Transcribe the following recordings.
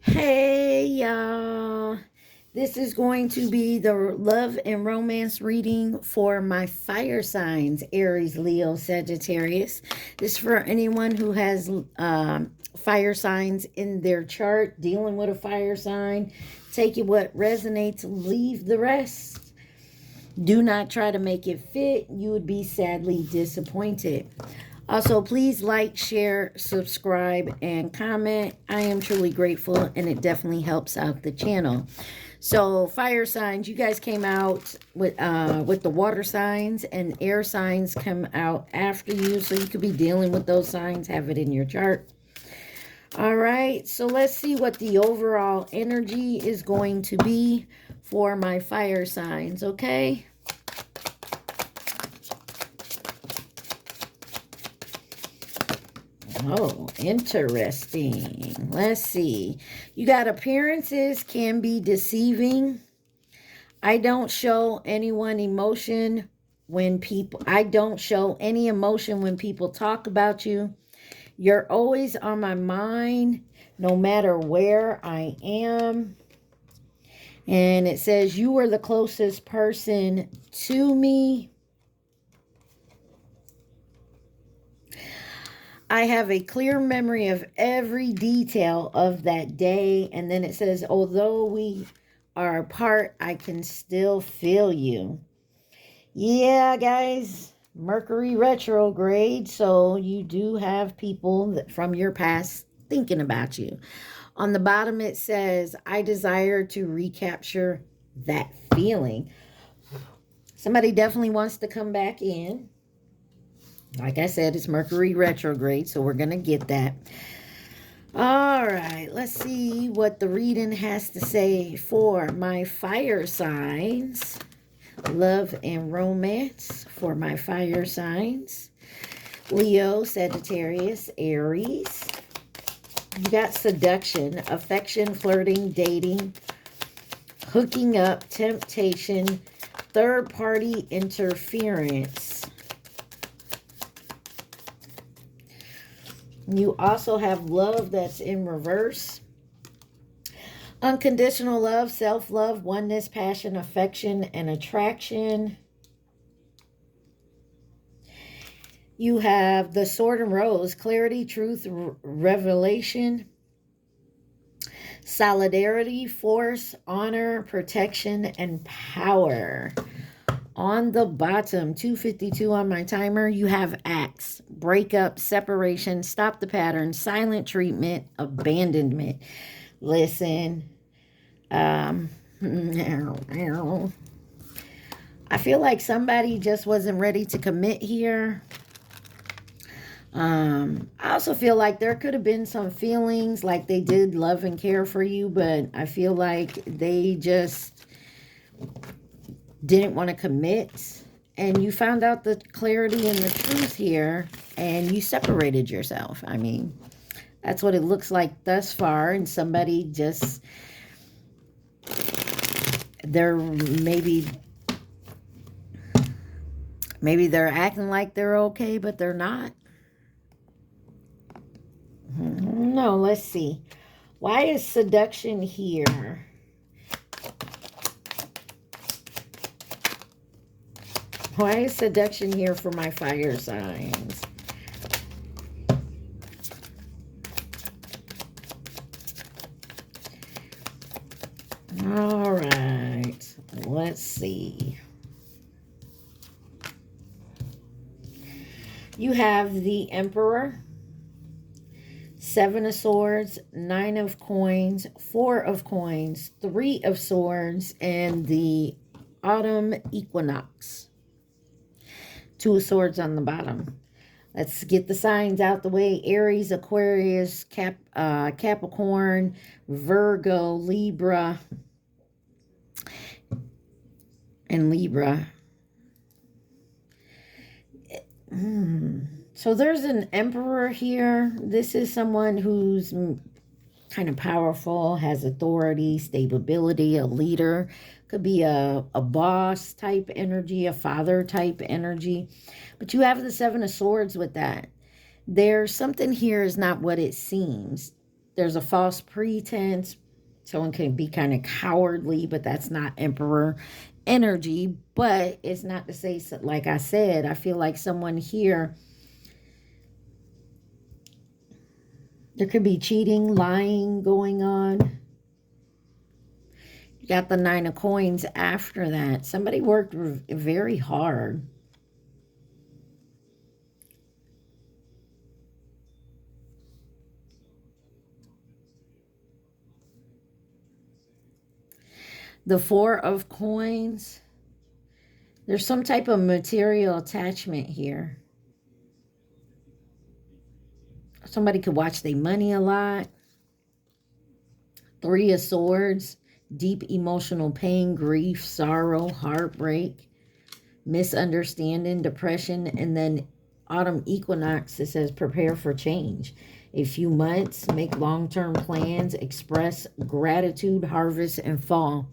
Hey, y'all. This is going to be the love and romance reading for my fire signs, Aries, Leo, Sagittarius. This is for anyone who has fire signs in their chart, dealing with a fire sign. Take it what resonates, leave the rest. Do not try to make it fit. You would be sadly disappointed. Also, please like, share, subscribe, and comment. I am truly grateful, and it definitely helps out the channel. So, fire signs, you guys came out with the water signs, and air signs come out after you. So you could be dealing with those signs, have it in your chart. All right, so let's see what the overall energy is going to be for my fire signs, okay? Oh, interesting. Let's see. You got appearances can be deceiving. I don't show anyone emotion when I don't show any emotion when people talk about you. You're always on my mind, no matter where I am. And it says you are the closest person to me. I have a clear memory of every detail of that day. And then it says, although we are apart, I can still feel you. Yeah, guys, Mercury retrograde. So you do have people from your past thinking about you. On the bottom, it says, I desire to recapture that feeling. Somebody definitely wants to come back in. Like I said, it's Mercury retrograde, so we're going to get that. All right, let's see what the reading has to say for my fire signs. Love and romance for my fire signs. Leo, Sagittarius, Aries. You got seduction, affection, flirting, dating, hooking up, temptation, third-party interference. You also have love that's in reverse. Unconditional love, self-love, oneness, passion, affection, and attraction. You have the sword and rose, clarity, truth, revelation, solidarity, force, honor, protection, and power. On the bottom, 252 on my timer, you have acts, breakup, separation, stop the pattern, silent treatment, abandonment. Listen, I feel like somebody just wasn't ready to commit here. I also feel like there could have been some feelings like they did love and care for you, but I feel like they just didn't want to commit, and you found out the clarity and the truth here, and you separated yourself. I mean, that's what it looks like thus far, and somebody just, they're maybe they're acting like they're okay, but they're not. No, let's see. Why is seduction here? Why is seduction here for my fire signs? All right, let's see. You have the Emperor, Seven of Swords, Nine of Coins, Four of Coins, Three of Swords, and the Autumn Equinox. Two of Swords on the bottom. Let's get the signs out the way. Aries, Aquarius, Capricorn, Virgo, Libra, and Libra. So there's an Emperor here. This is someone who's kind of powerful, has authority, stability, a leader. Could be a boss type energy, a father type energy. But you have the Seven of Swords with that. There's something here is not what it seems. There's a false pretense. Someone can be kind of cowardly, but that's not Emperor energy. But it's not to say, like I said, I feel like someone here, there could be cheating, lying going on. You got the 9 of coins after that. Somebody worked very hard. The 4 of coins. There's some type of material attachment here. Somebody could watch their money a lot. 3 of swords. Deep emotional pain, grief, sorrow, heartbreak, misunderstanding, depression. And then autumn equinox, it says prepare for change. A few months, make long-term plans, express gratitude, harvest, and fall.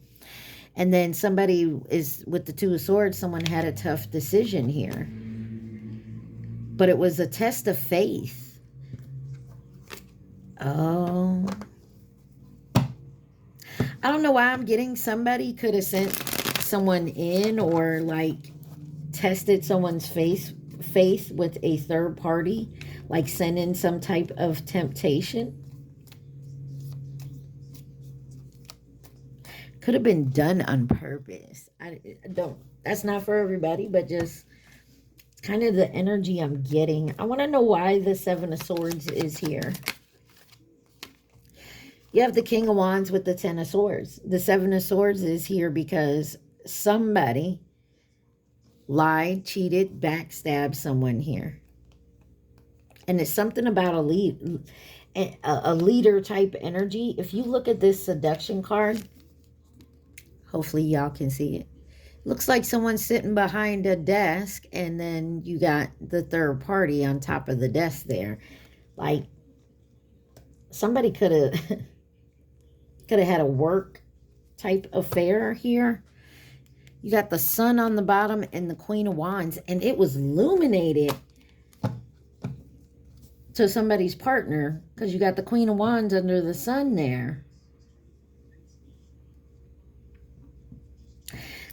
And then somebody is with the 2 of swords, someone had a tough decision here. But it was a test of faith. Oh. I don't know why I'm getting somebody could have sent someone in or like tested someone's faith with a third party, like send in some type of temptation. Could have been done on purpose. I don't, that's not for everybody, but just it's kind of the energy I'm getting. I want to know why the 7 of swords is here. You have the King of Wands with the 10 of swords. The 7 of swords is here because somebody lied, cheated, backstabbed someone here. And it's something about a leader type energy. If you look at this seduction card, hopefully y'all can see it. Looks like someone's sitting behind a desk and then you got the third party on top of the desk there. Like somebody could have had a work type affair here. You got the Sun on the bottom and the Queen of Wands, and it was illuminated to somebody's partner because you got the Queen of Wands under the Sun there.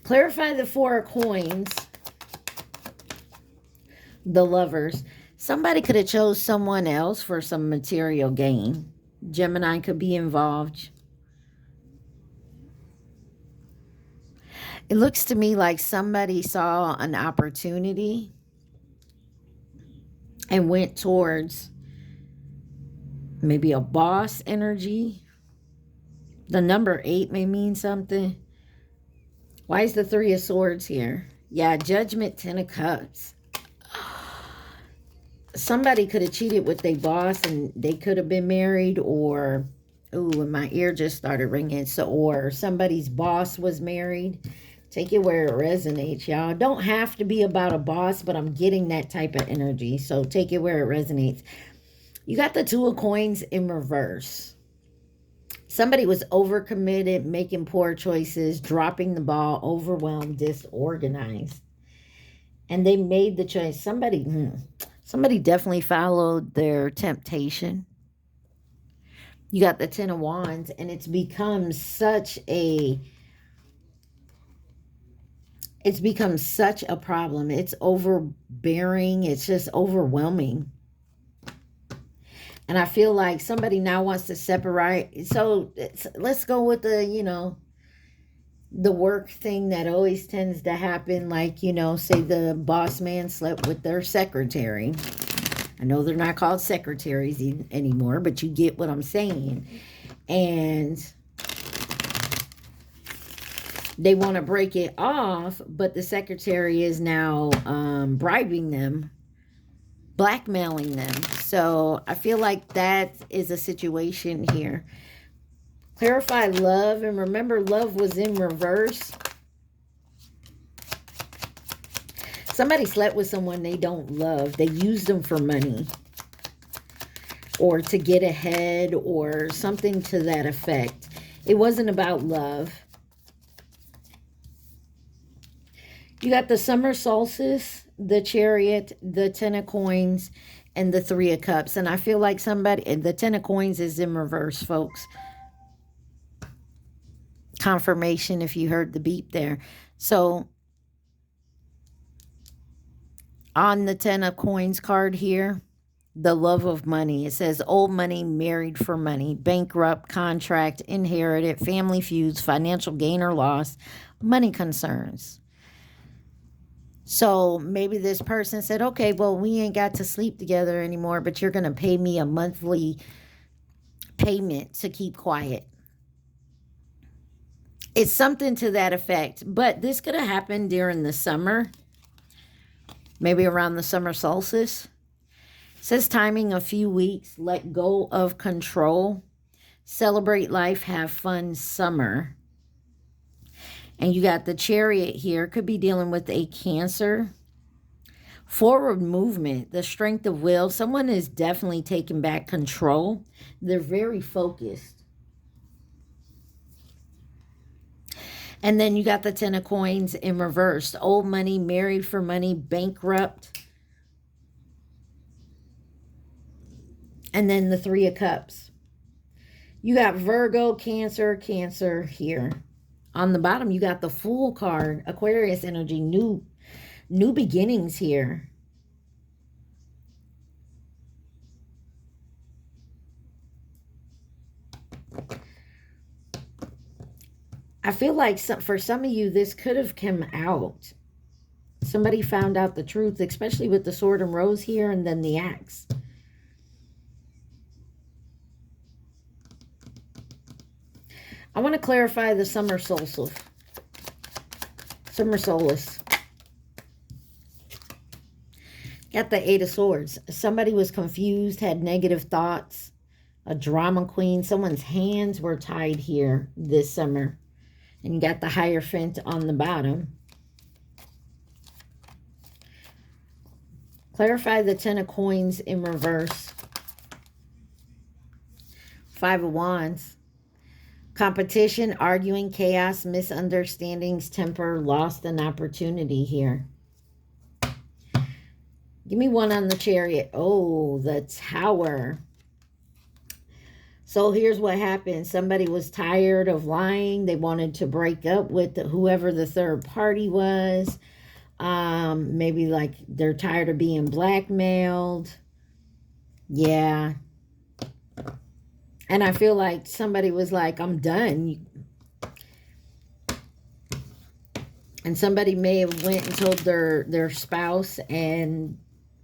Clarify the 4 of coins. The Lovers. Somebody could have chose someone else for some material gain. Gemini could be involved. It looks to me like somebody saw an opportunity and went towards maybe a boss energy. The number 8 may mean something. Why is the 3 of swords here? Yeah, Judgment, 10 of cups. Somebody could have cheated with their boss and they could have been married, or, ooh, and my ear just started ringing. So, or somebody's boss was married. Take it where it resonates, y'all. Don't have to be about a boss, but I'm getting that type of energy. So take it where it resonates. You got the 2 of coins in reverse. Somebody was overcommitted, making poor choices, dropping the ball, overwhelmed, disorganized. And they made the choice. Somebody definitely followed their temptation. You got the 10 of Wands, and it's become such a problem. It's overbearing. It's just overwhelming. And I feel like somebody now wants to separate. So let's go with the, the work thing that always tends to happen. Like, say the boss man slept with their secretary. I know they're not called secretaries anymore, but you get what I'm saying. And they want to break it off, but the secretary is now bribing them, blackmailing them. So I feel like that is a situation here. Clarify love. And remember, love was in reverse. Somebody slept with someone they don't love. They used them for money or to get ahead or something to that effect. It wasn't about love. You got the summer solstice, the Chariot, the 10 of coins, and the Three of Cups. And I feel like somebody, the Ten of Coins is in reverse, folks. Confirmation if you heard the beep there. So on the Ten of Coins card here, the love of money. It says old money, married for money, bankrupt, contract, inherited, family feuds, financial gain or loss, money concerns. So maybe this person said, okay, well, we ain't got to sleep together anymore, but you're going to pay me a monthly payment to keep quiet. It's something to that effect, but this could have happened during the summer, maybe around the summer solstice. It says timing a few weeks, let go of control, celebrate life, have fun summer. And you got the Chariot here. Could be dealing with a Cancer. Forward movement, the strength of will. Someone is definitely taking back control. They're very focused. And then you got the Ten of Coins in reverse. Old money, married for money, bankrupt. And then the Three of Cups. You got Virgo, Cancer, Cancer here. On the bottom, you got the Fool card, Aquarius energy, new beginnings here. I feel like for some of you, this could have come out. Somebody found out the truth, especially with the Sword and Rose here and then the Axe. I want to clarify the summer solstice. Summer solace. Got the Eight of Swords. Somebody was confused, had negative thoughts. A drama queen. Someone's hands were tied here this summer. And you got the Hierophant on the bottom. Clarify the Ten of Coins in reverse. Five of Wands. Competition, arguing, chaos, misunderstandings, temper, lost an opportunity here. Give me one on the Chariot. Oh, the Tower. So here's what happened. Somebody was tired of lying. They wanted to break up with whoever the third party was. Maybe like they're tired of being blackmailed. Yeah. And I feel like somebody was like, I'm done. And somebody may have went and told their spouse and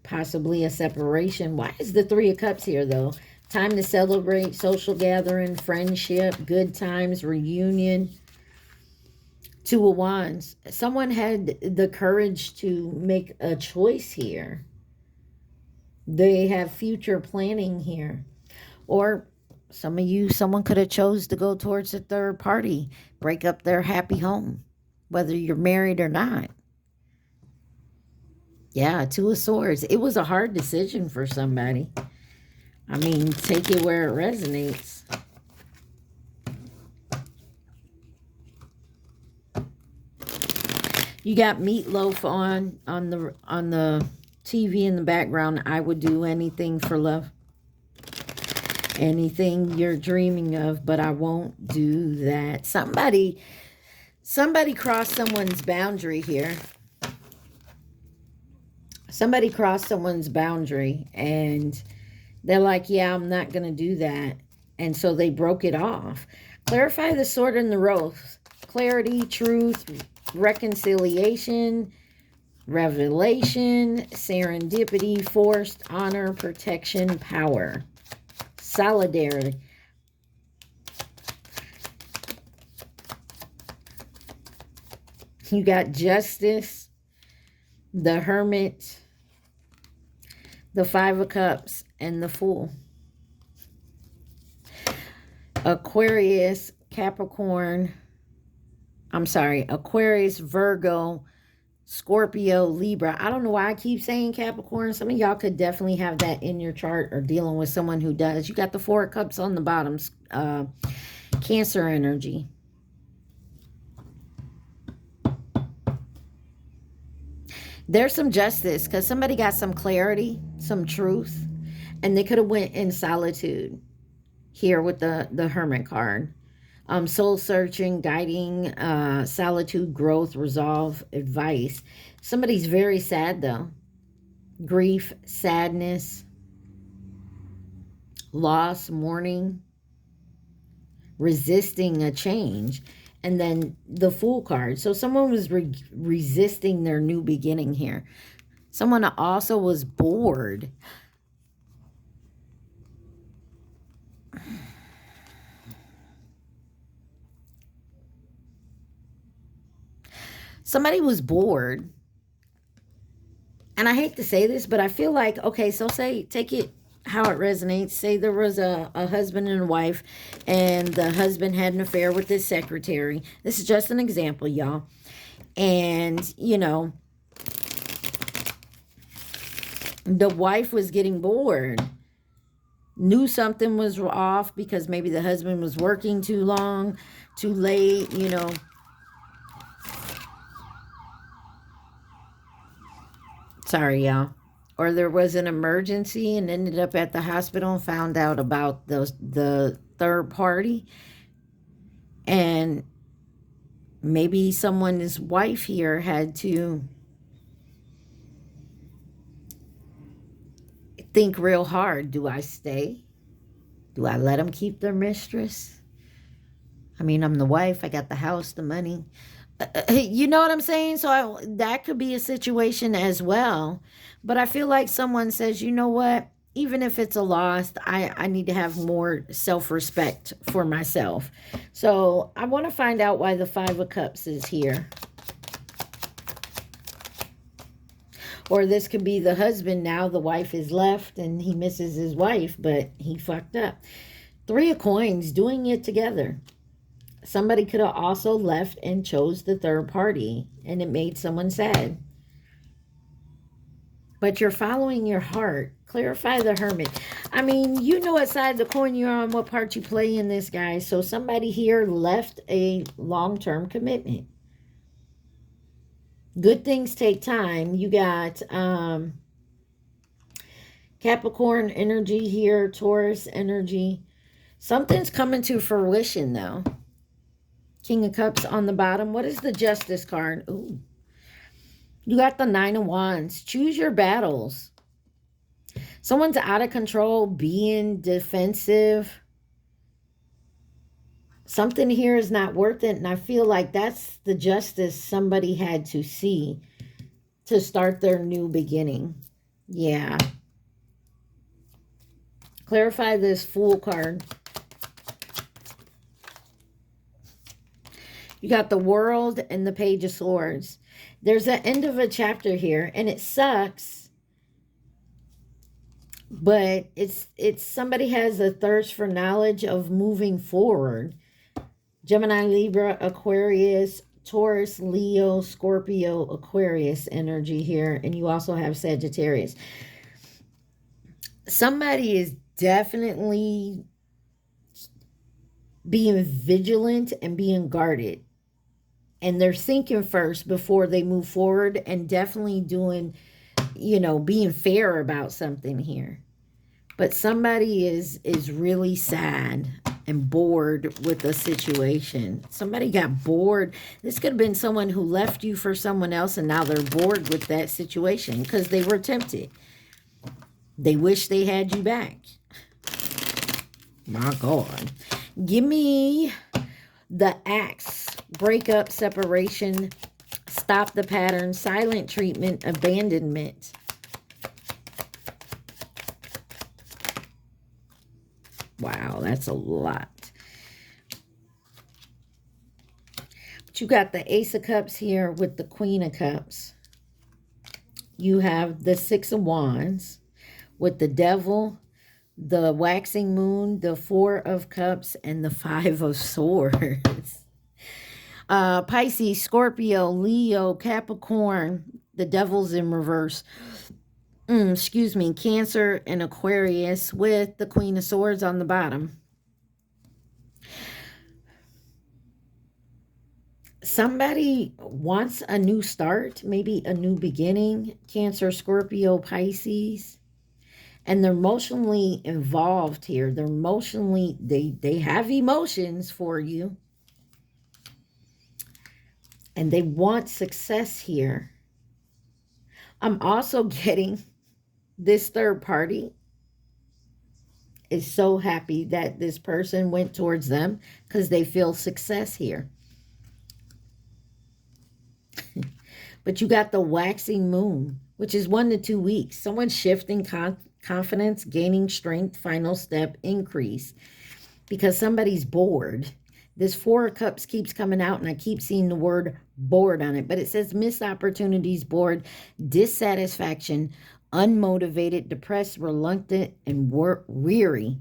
possibly a separation. Why is the Three of Cups here, though? Time to celebrate, social gathering, friendship, good times, reunion. Two of Wands. Someone had the courage to make a choice here. They have future planning here. Or some of you, someone could have chose to go towards the third party, break up their happy home, whether you're married or not. Yeah, Two of Swords. It was a hard decision for somebody. I mean, take it where it resonates. You got Meatloaf on the TV in the background. I would do anything for love. Anything you're dreaming of, but I won't do that. Somebody crossed someone's boundary here. Somebody crossed someone's boundary and they're like, yeah, I'm not going to do that. And so they broke it off. Clarify the Sword and the Rose. Clarity, truth, reconciliation, revelation, serendipity, forced, honor, protection, power. Solidarity. You got Justice, the Hermit, the Five of Cups, and the Fool. Aquarius, Capricorn, Aquarius, Virgo, Scorpio, Libra. I don't know why I keep saying Capricorn. Some of y'all could definitely have that in your chart or dealing with someone who does. You got the Four of Cups on the bottom. Cancer energy. There's some justice because somebody got some clarity. some truth, and they could have went in solitude here with the Hermit card. Soul searching, guiding, solitude, growth, resolve, advice. Somebody's very sad though. Grief, sadness, loss, mourning, resisting a change. And then the Fool card. So someone was resisting their new beginning here. Someone also was bored. Somebody was bored. And I hate to say this, but I feel like, okay, so say, take it how it resonates. Say there was a husband and a wife, and the husband had an affair with his secretary. This is just an example, y'all. And, you know, the wife was getting bored. Knew something was off because maybe the husband was working too long, too late, you know. Sorry, y'all. Or there was an emergency and ended up at the hospital and found out about the third party. And maybe someone's wife here had to think real hard. Do I stay? Do I let them keep their mistress? I mean, I'm the wife. I got the house, the money. You know what I'm saying? So that could be a situation as well. But I feel like someone says, you know what? Even if it's a loss, I need to have more self-respect for myself. So I want to find out why the Five of Cups is here. Or this could be the husband now. The wife is left and he misses his wife, but he fucked up. Three of Coins, doing it together. Somebody could have also left and chose the third party, and it made someone sad. But you're following your heart. Clarify the Hermit. I mean, you know what side of the coin you're on, what part you play in this, guys. So somebody here left a long-term commitment. Good things take time. You got Capricorn energy here, Taurus energy. Something's coming to fruition, though. King of Cups on the bottom. What is the Justice card? Ooh. You got the Nine of Wands. Choose your battles. Someone's out of control, being defensive. Something here is not worth it. And I feel like that's the justice somebody had to see to start their new beginning. Yeah. Clarify this Fool card. You got the World and the Page of Swords. There's an end of a chapter here, and it sucks. But it's somebody has a thirst for knowledge of moving forward. Gemini, Libra, Aquarius, Taurus, Leo, Scorpio, Aquarius energy here. And you also have Sagittarius. Somebody is definitely being vigilant and being guarded. And they're thinking first before they move forward, and definitely doing, you know, being fair about something here. But somebody is really sad and bored with a situation. Somebody got bored. This could have been someone who left you for someone else, and now they're bored with that situation because they were tempted. They wish they had you back. My God. Give me the Axe. Breakup, separation, stop the pattern, silent treatment, abandonment. Wow, that's a lot. But you got the Ace of Cups here with the Queen of Cups. You have the Six of Wands with the Devil, the Waxing Moon, the Four of Cups, and the Five of Swords. Pisces, Scorpio, Leo, Capricorn, the Devil's in reverse. Excuse me, Cancer and Aquarius with the Queen of Swords on the bottom. Somebody wants a new start, maybe a new beginning. Cancer, Scorpio, Pisces. And they're emotionally involved here. They're emotionally, they have emotions for you. And they want success here. I'm also getting this third party is so happy that this person went towards them because they feel success here. But you got the waxing moon, which is 1 to 2 weeks. Someone's shifting confidence, gaining strength, final step, increase. Because somebody's bored. This 4 of Cups keeps coming out, and I keep seeing the word bored on it. But it says missed opportunities, bored, dissatisfaction, unmotivated, depressed, reluctant, and weary.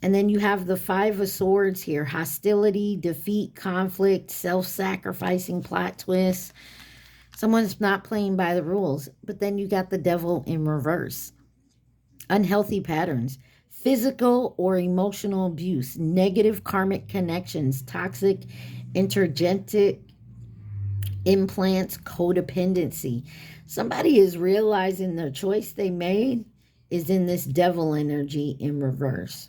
And then you have the 5 of Swords here. Hostility, defeat, conflict, self-sacrificing, plot twist. Someone's not playing by the rules. But then you got the Devil in reverse. Unhealthy patterns. Physical or emotional abuse. Negative karmic connections. Toxic, intergentic implants, codependency. Somebody is realizing the choice they made is in this Devil energy in reverse.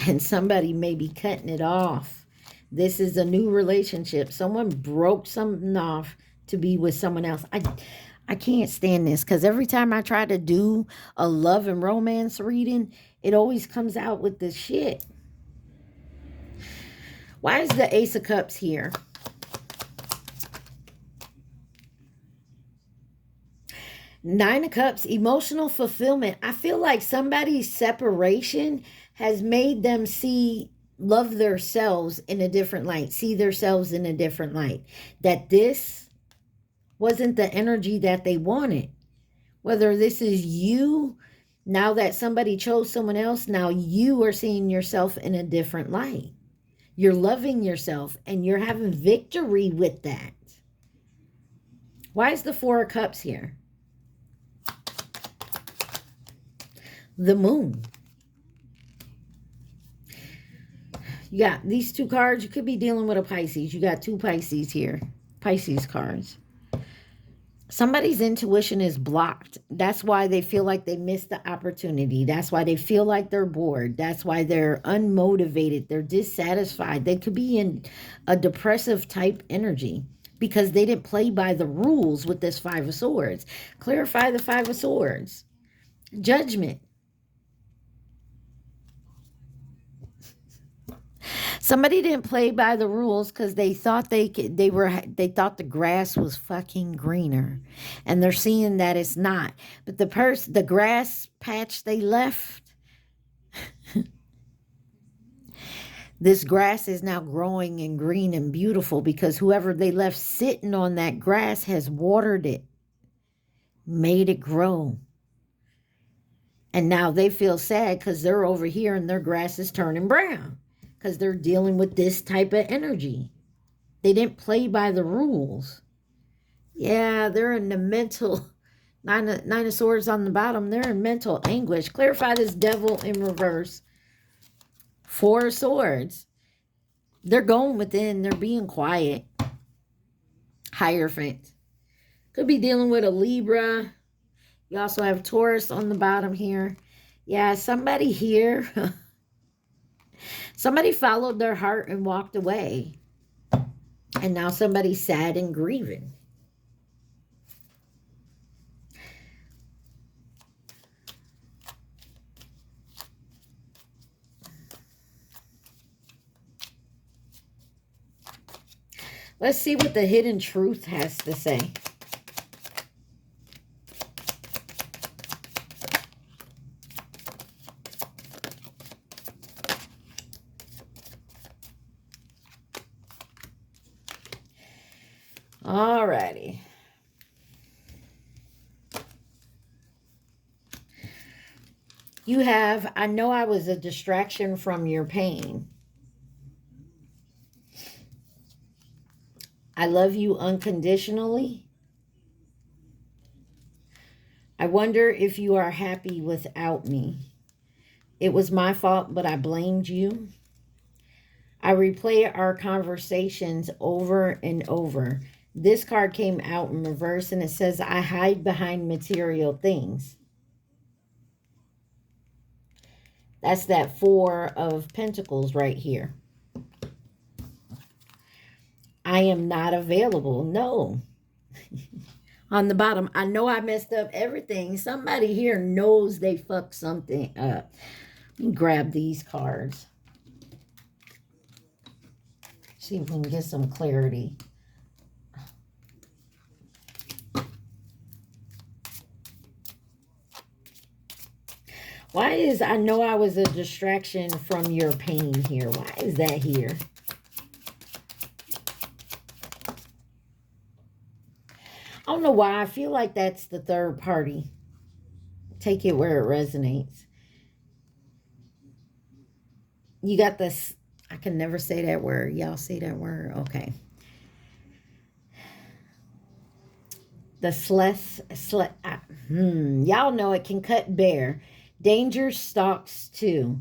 And somebody may be cutting it off. This is a new relationship. Someone broke something off to be with someone else. I can't stand this because every time I try to do a love and romance reading, it always comes out with this shit. Why is the Ace of Cups here? Nine of Cups, emotional fulfillment. I feel like somebody's separation has made them love themselves in a different light, see themselves in a different light. That this wasn't the energy that they wanted. Whether this is you, now that somebody chose someone else, now you are seeing yourself in a different light. You're loving yourself and you're having victory with that. Why is the 4 of Cups here? The Moon. You got these 2 cards. You could be dealing with a Pisces. You got 2 Pisces here. Pisces cards. Somebody's intuition is blocked. That's why they feel like they missed the opportunity. That's why they feel like they're bored. That's why they're unmotivated. They're dissatisfied. They could be in a depressive type energy because they didn't play by the rules with this 5 of Swords. Clarify the 5 of Swords. Judgment. Somebody didn't play by the rules because they thought they thought the grass was fucking greener, and they're seeing that it's not. But the grass patch they left, this grass is now growing and green and beautiful because whoever they left sitting on that grass has watered it, made it grow. And now they feel sad because they're over here and their grass is turning brown. Because they're dealing with this type of energy. They didn't play by the rules. Yeah, they're in the mental... Nine of Swords on the bottom. They're in mental anguish. Clarify this Devil in reverse. 4 of Swords. They're going within. They're being quiet. Hierophant. Could be dealing with a Libra. You also have Taurus on the bottom here. Yeah, somebody here... Somebody followed their heart and walked away. And now somebody's sad and grieving. Let's see what the hidden truth has to say. Alrighty. You have, I know I was a distraction from your pain. I love you unconditionally. I wonder if you are happy without me. It was my fault, but I blamed you. I replay our conversations over and over. This card came out in reverse, and it says, I hide behind material things. That's that Four of Pentacles right here. I am not available. No. On the bottom, I know I messed up everything. Somebody here knows they fucked something up. Let me grab these cards. See if we can get some clarity. Why is, I know I was a distraction from your pain here. Why is that here? I don't know why. I feel like that's the third party. Take it where it resonates. You got this. I can never say that word. Y'all say that word? Okay. The y'all know it can cut bare. Danger stalks too.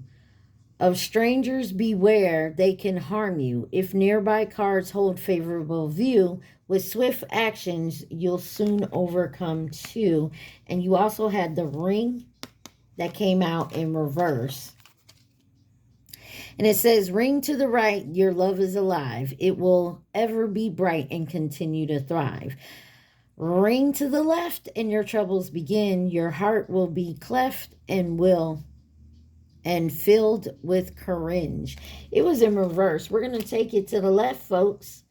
Of strangers beware, they can harm you. If nearby cards hold favorable view, with swift actions, you'll soon overcome too. And you also had the ring that came out in reverse. And it says, ring to the right, your love is alive. It will ever be bright and continue to thrive. Ring to the left and your troubles begin. Your heart will be cleft and filled with courage. It was in reverse. We're going to take it to the left, folks.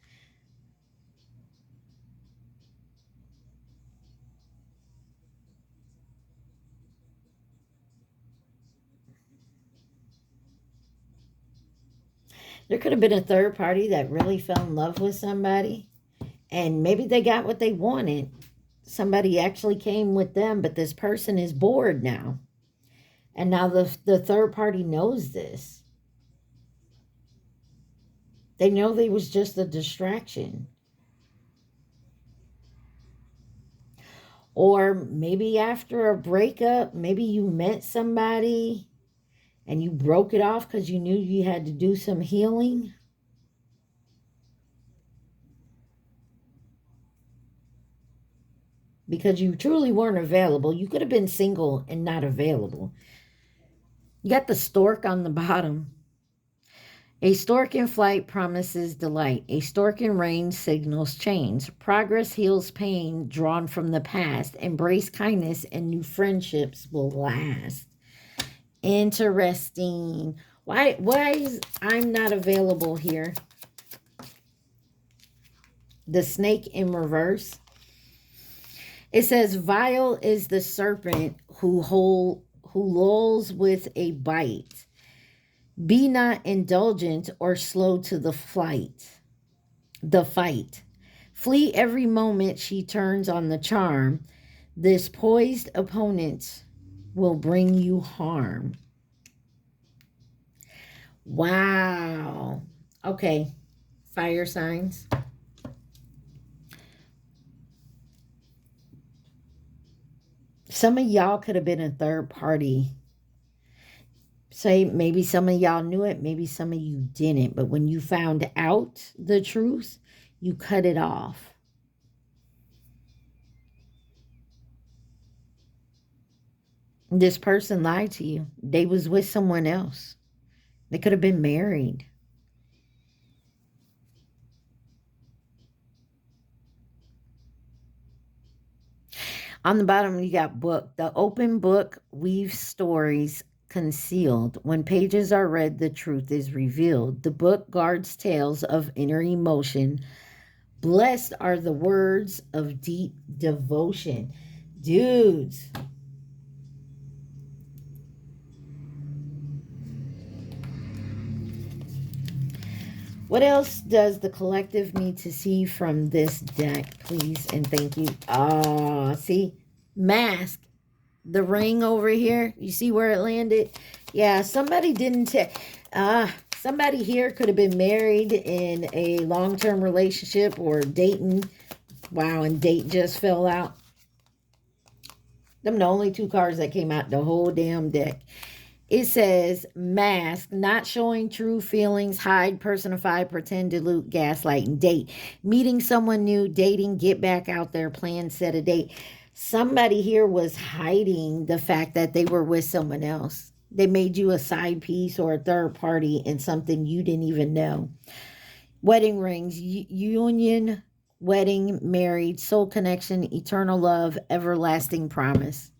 There could have been a third party that really fell in love with somebody. And maybe they got what they wanted. Somebody actually came with them, but this person is bored now. And now the third party knows this. They know they was just a distraction. Or maybe after a breakup, maybe you met somebody and you broke it off because you knew you had to do some healing. Because you truly weren't available. You could have been single and not available. You got the stork on the bottom. A stork in flight promises delight. A stork in rain signals change. Progress heals pain drawn from the past. Embrace kindness and new friendships will last. Interesting. Why is I'm not available here? The snake in reverse. It says, vile is the serpent who lulls with a bite. Be not indulgent or slow to the fight. Flee every moment she turns on the charm. This poised opponent will bring you harm. Wow. Okay. Fire signs. Some of y'all could have been a third party. Say maybe some of y'all knew it, maybe some of you didn't. But when you found out the truth, you cut it off. This person lied to you. They was with someone else. They could have been married. On the bottom, you got book. The open book weaves stories concealed. When pages are read, the truth is revealed. The book guards tales of inner emotion. Blessed are the words of deep devotion. Dudes. What else does the collective need to see from this deck, please? And thank you. See? Mask. The ring over here. You see where it landed? Yeah, somebody didn't somebody here could have been married in a long-term relationship or dating. Wow, and date just fell out. Them the only two cards that came out the whole damn deck. It says mask, not showing true feelings, hide, personify, pretend, dilute, gaslight, and date. Meeting someone new, dating, get back out there, plan, set a date. Somebody here was hiding the fact that they were with someone else. They made you a side piece or a third party in something you didn't even know. Wedding rings, union, wedding, married, soul connection, eternal love, everlasting promise.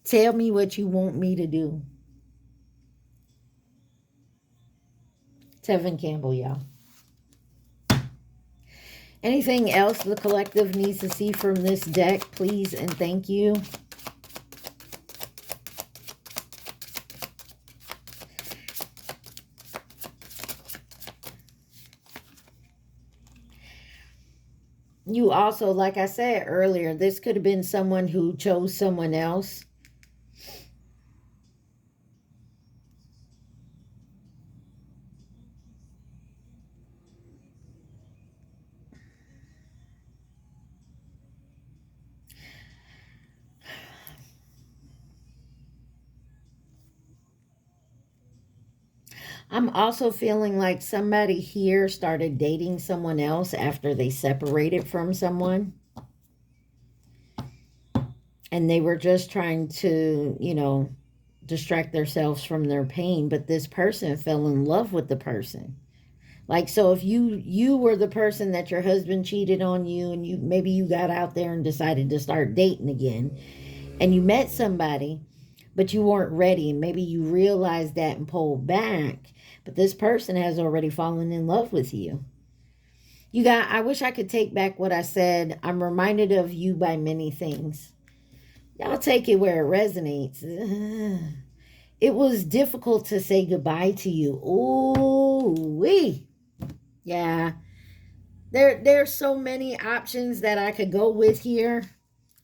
Tell me what you want me to do. Tevin Campbell, y'all. Anything else the collective needs to see from this deck, please and thank you. You also, like I said earlier, this could have been someone who chose someone else. I'm also feeling like somebody here started dating someone else after they separated from someone. And they were just trying to, distract themselves from their pain. But this person fell in love with the person. Like, so if you were the person that your husband cheated on you, and maybe you got out there and decided to start dating again, and you met somebody, but you weren't ready, and maybe you realized that and pulled back, but this person has already fallen in love with you. I wish I could take back what I said. I'm reminded of you by many things. Y'all take it where it resonates. It was difficult to say goodbye to you. Ooh, wee. Yeah. There's so many options that I could go with here.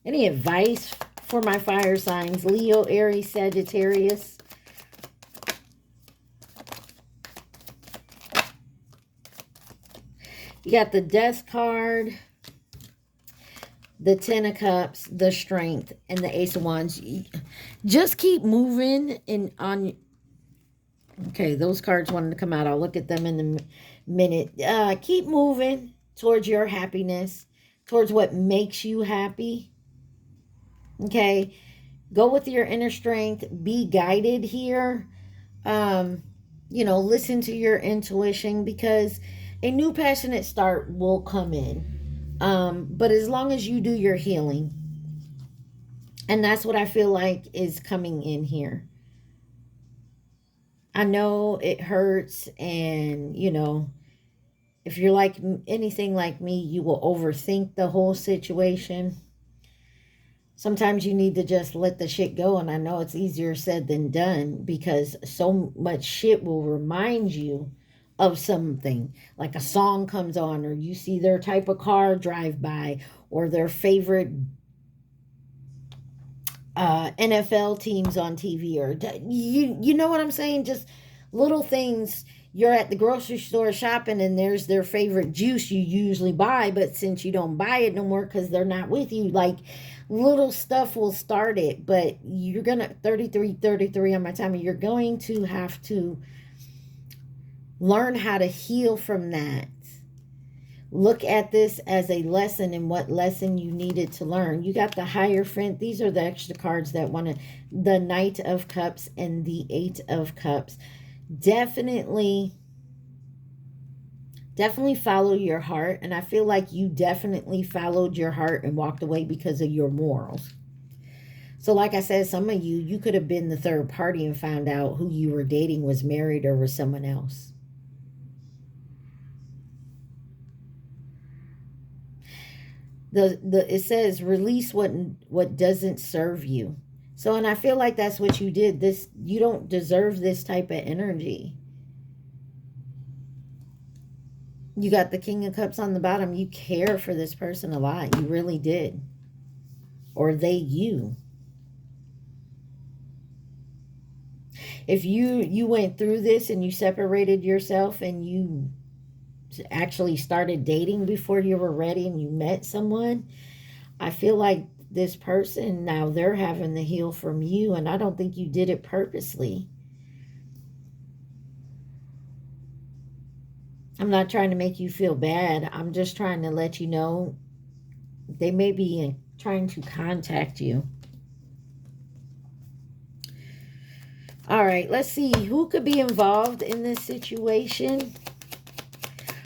Any advice for my fire signs? Leo, Aries, Sagittarius. You got the Death card, the Ten of Cups, the Strength, and the Ace of Wands. Just keep moving on. Okay, those cards wanted to come out. I'll look at them in a minute. Keep moving towards your happiness, towards what makes you happy. Okay, go with your inner strength. Be guided here. Listen to your intuition, because a new passionate start will come in. But as long as you do your healing, and that's what I feel like is coming in here. I know it hurts, and if you're like anything like me, you will overthink the whole situation. Sometimes you need to just let the shit go, and I know it's easier said than done, because so much shit will remind you of something. Like a song comes on, or you see their type of car drive by, or their favorite NFL teams on TV, or you know what I'm saying? Just little things. You're at the grocery store shopping, and there's their favorite juice you usually buy, but since you don't buy it no more because they're not with you, like little stuff will start it. But you're gonna 33 on my timer. You're going to have to learn how to heal from that. Look at this as a lesson, and what lesson you needed to learn. You got the Hierophant. These are the extra cards that wanted the Knight of Cups and the Eight of Cups. Definitely follow your heart. And I feel like you definitely followed your heart and walked away because of your morals. So like I said, some of you could have been the third party and found out who you were dating was married or was someone else. It says release what doesn't serve you. So, and I feel like that's what you did. You don't deserve this type of energy. You got the King of Cups on the bottom. You care for this person a lot. You really did. Or you. If you went through this and you separated yourself and you actually started dating before you were ready and you met someone, I feel like this person now, they're having to heal from you, and I don't think you did it purposely. I'm not trying to make you feel bad. I'm just trying to let you know they may be trying to contact you. All right, let's see who could be involved in this situation.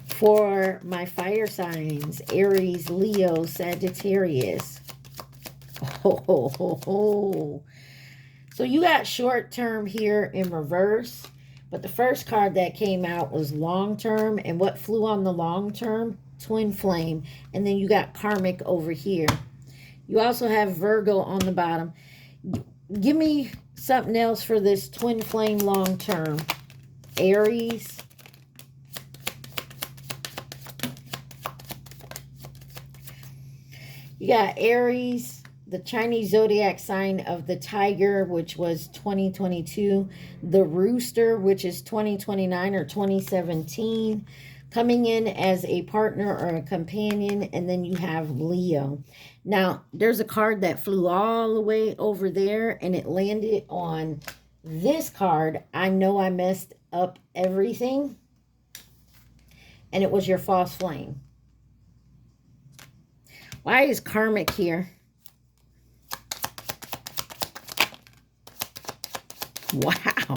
For my fire signs, Aries, Leo, Sagittarius. Oh, ho, ho, ho. So you got short term here in reverse, but the first card that came out was long term, and what flew on the long term? Twin flame. And then you got karmic over here. You also have Virgo on the bottom. Give me something else for this twin flame long term. Aries. You got Aries, the Chinese zodiac sign of the tiger, which was 2022. The rooster, which is 2029 or 2017. Coming in as a partner or a companion. And then you have Leo. Now, there's a card that flew all the way over there, and it landed on this card. I know I messed up everything. And it was your false flame. Why is karmic here? Wow.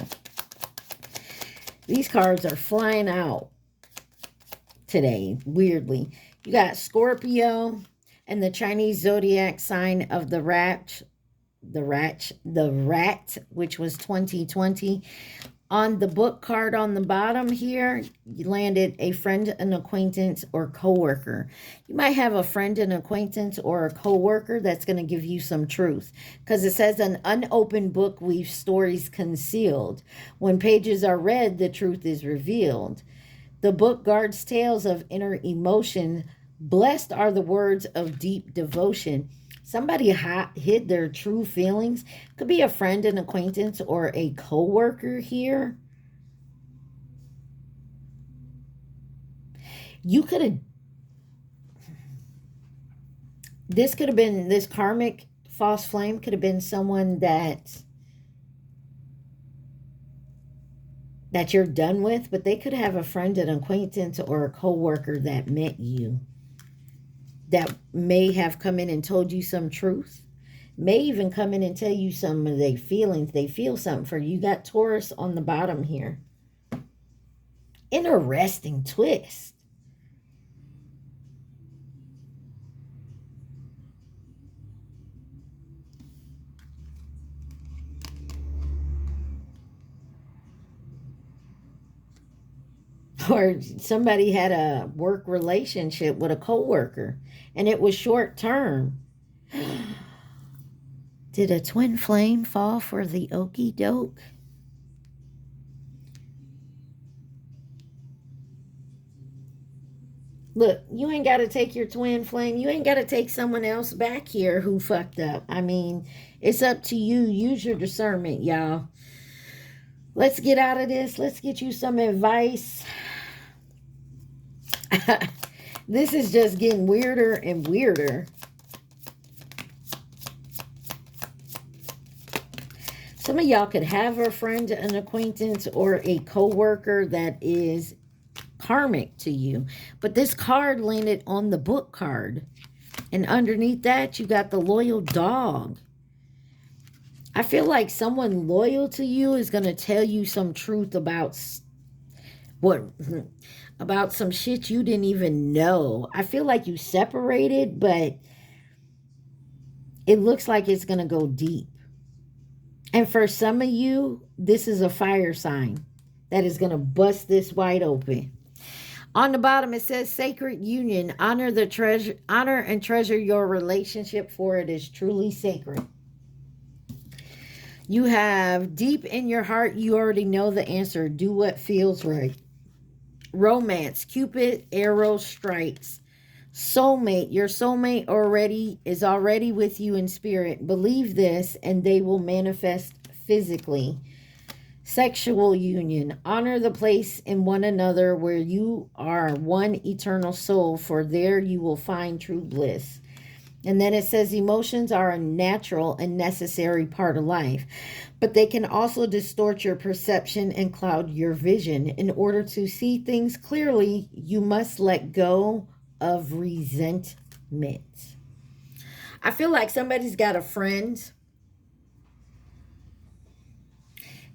These cards are flying out today, weirdly. You got Scorpio and the Chinese zodiac sign of the rat, which was 2020. On the book card on the bottom here, you landed a friend, an acquaintance, or coworker. You might have a friend, an acquaintance, or a coworker that's going to give you some truth. Because it says an unopened book weaves stories concealed. When pages are read, the truth is revealed. The book guards tales of inner emotion. Blessed are the words of deep devotion. Somebody hid their true feelings. Could be a friend, an acquaintance, or a coworker here. You could have... This could have been... This karmic false flame could have been someone that you're done with. But they could have a friend, an acquaintance, or a coworker that met you. That may have come in and told you some truth. May even come in and tell you some of their feelings. They feel something for you. You got Taurus on the bottom here. Interesting twist. Or somebody had a work relationship with a coworker, and it was short term. Did a twin flame fall for the okie doke? Look, you ain't got to take your twin flame. You ain't got to take someone else back here who fucked up. I mean, it's up to you. Use your discernment, y'all. Let's get out of this. Let's get you some advice. This is just getting weirder and weirder. Some of y'all could have a friend, an acquaintance, or a coworker that is karmic to you. But this card landed on the book card. And underneath that, you got the loyal dog. I feel like someone loyal to you is going to tell you some truth about about some shit you didn't even know. I feel like you separated, but it looks like it's going to go deep. And for some of you, this is a fire sign that is going to bust this wide open. On the bottom, it says sacred union. Honor and treasure your relationship, for it is truly sacred. You have deep in your heart, you already know the answer. Do what feels right. Romance, Cupid arrow strikes. Soulmate, your soulmate is already with you in spirit. Believe this and they will manifest physically. Sexual union, honor the place in one another where you are one eternal soul, for there you will find true bliss. And then it says emotions are a natural and necessary part of life, but they can also distort your perception and cloud your vision. In order to see things clearly, you must let go of resentment. I feel like somebody's got a friend.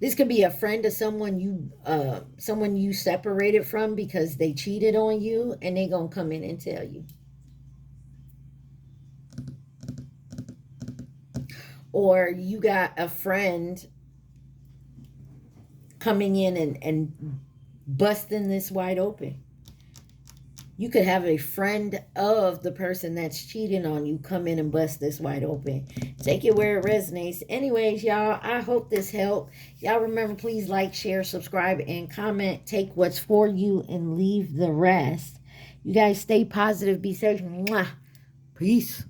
This could be a friend of someone you separated from because they cheated on you, and they gonna come in and tell you. Or you got a friend coming in and busting this wide open. You could have a friend of the person that's cheating on you come in and bust this wide open. Take it where it resonates. Anyways, y'all, I hope this helped. Y'all remember, please like, share, subscribe, and comment. Take what's for you and leave the rest. You guys stay positive. Be safe. Mwah. Peace.